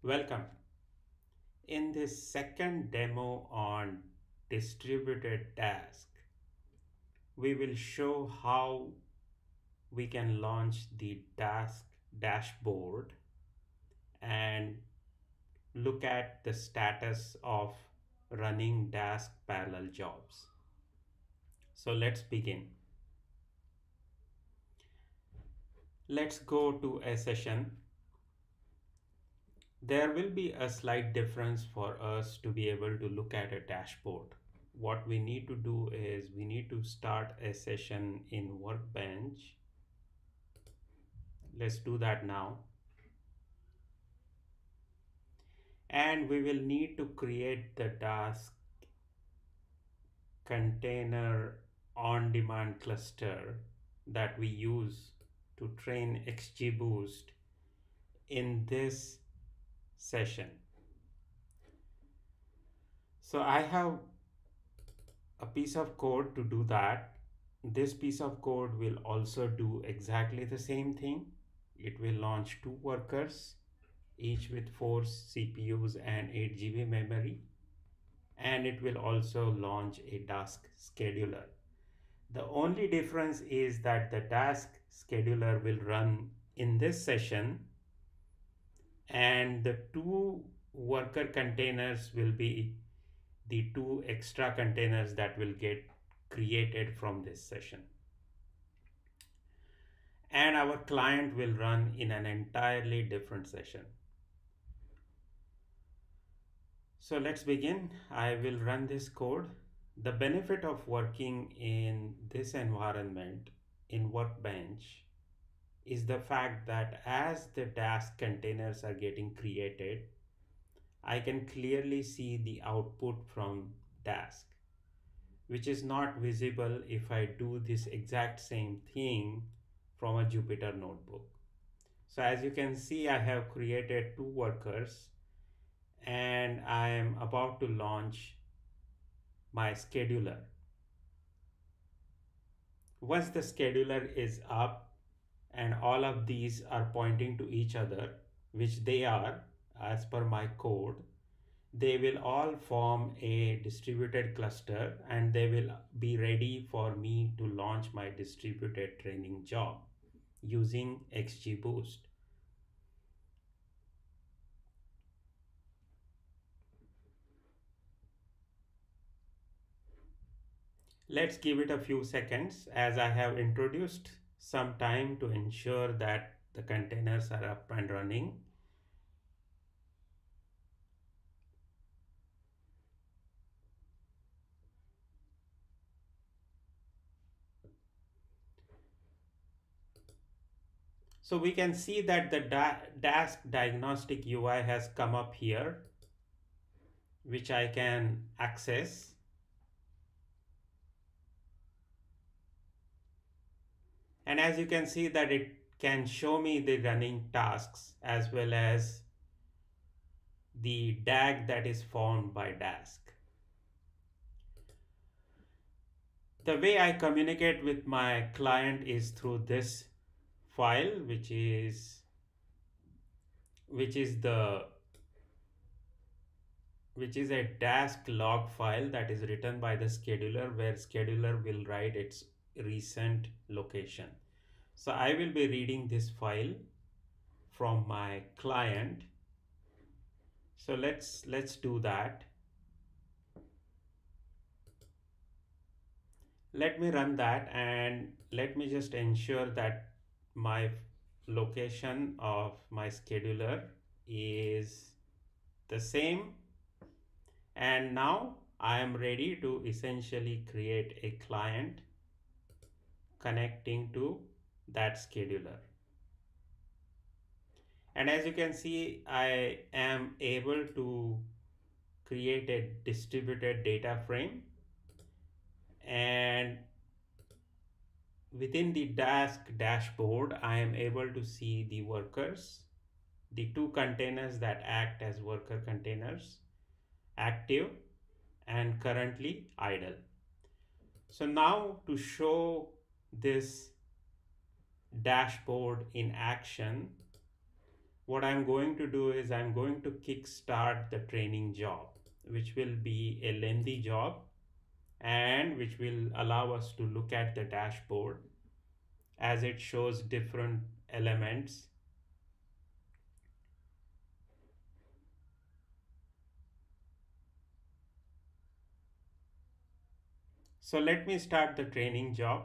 Welcome. In this second demo on distributed task, we will show how we can launch the task dashboard and look at the status of running task parallel jobs. So let's begin. Let's go to a session. There will be a slight difference for us to be able to look at a dashboard. What we need to do is we need to start a session in Workbench. Let's do that now. And we will need to create the task container on-demand cluster that we use to train XGBoost in this session. So I have a piece of code to do that. This piece of code will also do exactly the same thing. It will launch two workers, each with 4 CPUs and 8 GB memory, and it will also launch a task scheduler. The only difference is that the task scheduler will run in this session, and the two worker containers will be the two extra containers that will get created from this session. And our client will run in an entirely different session. So let's begin. I will run this code. The benefit of working in this environment in Workbench is the fact that as the task containers are getting created, I can clearly see the output from task, which is not visible if I do this exact same thing from a Jupyter notebook. So as you can see, I have created two workers and I am about to launch my scheduler. Once the scheduler is up and all of these are pointing to each other, which they are as per my code, they will all form a distributed cluster and they will be ready for me to launch my distributed training job using XGBoost. Let's give it a few seconds as I have introduced some time to ensure that the containers are up and running. So we can see that the task diagnostic UI has come up here, which I can access. And as you can see that it can show me the running tasks as well as the DAG that is formed by task. The way I communicate with my client is through this file, which is the which is a task log file that is written by the scheduler, where scheduler will write its recent location. So I will be reading this file from my client. So let's do that. Let me run that and let me just ensure that my location of my scheduler is the same. And now I am ready to essentially create a client connecting to that scheduler. And as you can see, I am able to create a distributed data frame, and within the task dashboard, I am able to see the workers, the two containers that act as worker containers, active and currently idle. So now to show this dashboard in action, what I'm going to do is I'm going to kickstart the training job, which will be a lengthy job and which will allow us to look at the dashboard as it shows different elements. So let me start the training job.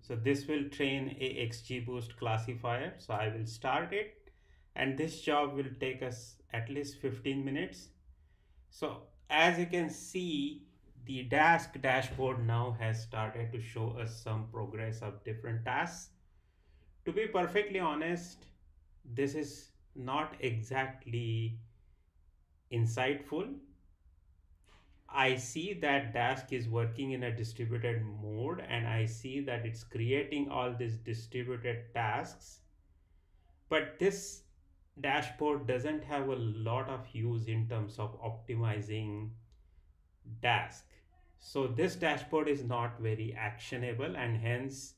So this will train a XGBoost classifier. So I will start it, and this job will take us at least 15 minutes. So as you can see, the Dask dashboard now has started to show us some progress of different tasks. To be perfectly honest, this is not exactly insightful. I see that Dask is working in a distributed mode, and I see that it's creating all these distributed tasks. But this dashboard doesn't have a lot of use in terms of optimizing Dask. So this dashboard is not very actionable, and hence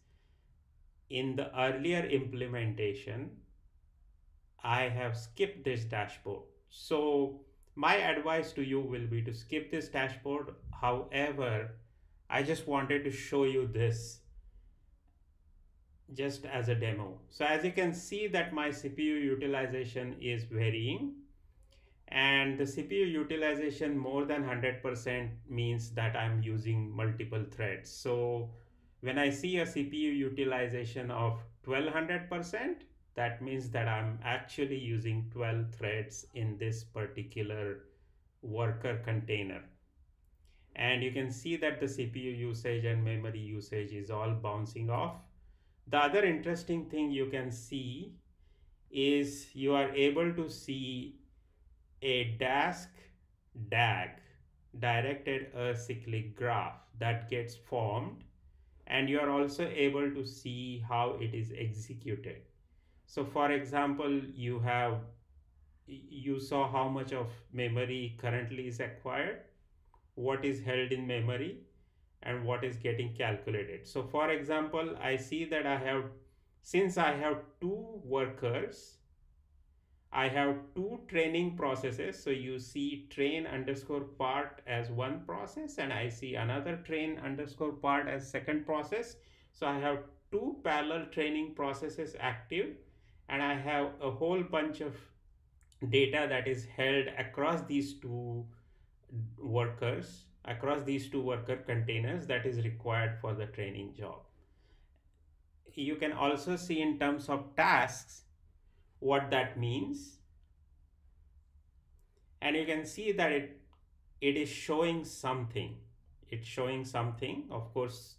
in the earlier implementation, I have skipped this dashboard. So my advice to you will be to skip this dashboard. However, I just wanted to show you this just as a demo. So as you can see that my CPU utilization is varying, and the CPU utilization more than 100% means that I'm using multiple threads. So when I see a CPU utilization of 1200%, that means that I'm actually using 12 threads in this particular worker container. And you can see that the CPU usage and memory usage is all bouncing off. The other interesting thing you can see is you are able to see a Dask DAG, directed acyclic graph, that gets formed, and you are also able to see how it is executed. So for example, you saw how much of memory currently is acquired, what is held in memory, and what is getting calculated. So for example, I see that since I have two workers, I have two training processes. So you see train underscore part as one process, and I see another train underscore part as second process. So I have two parallel training processes active, and I have a whole bunch of data that is held across these two workers, across these two worker containers, that is required for the training job. You can also see in terms of tasks what that means, and you can see that it is showing something. It's showing something, of course.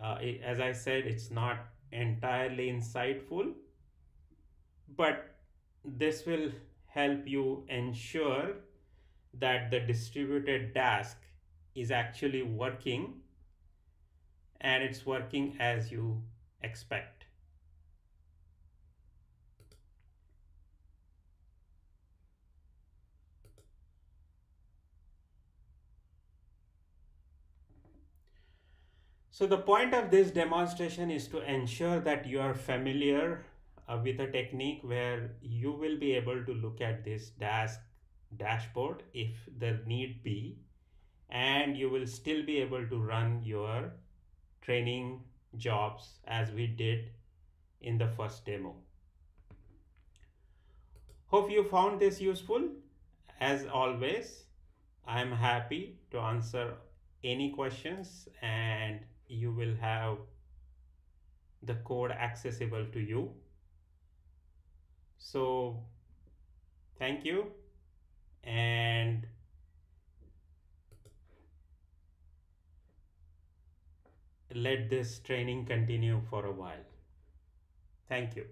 As I said, it's not entirely insightful, but this will help you ensure that the distributed Dask is actually working, and it's working as you expect. So the point of this demonstration is to ensure that you are familiar with a technique where you will be able to look at this dashboard if there need be, and you will still be able to run your training jobs as we did in the first demo. Hope you found this useful. As always, I am happy to answer any questions, and you will have the code accessible to you. So thank you, and let this training continue for a while. Thank you.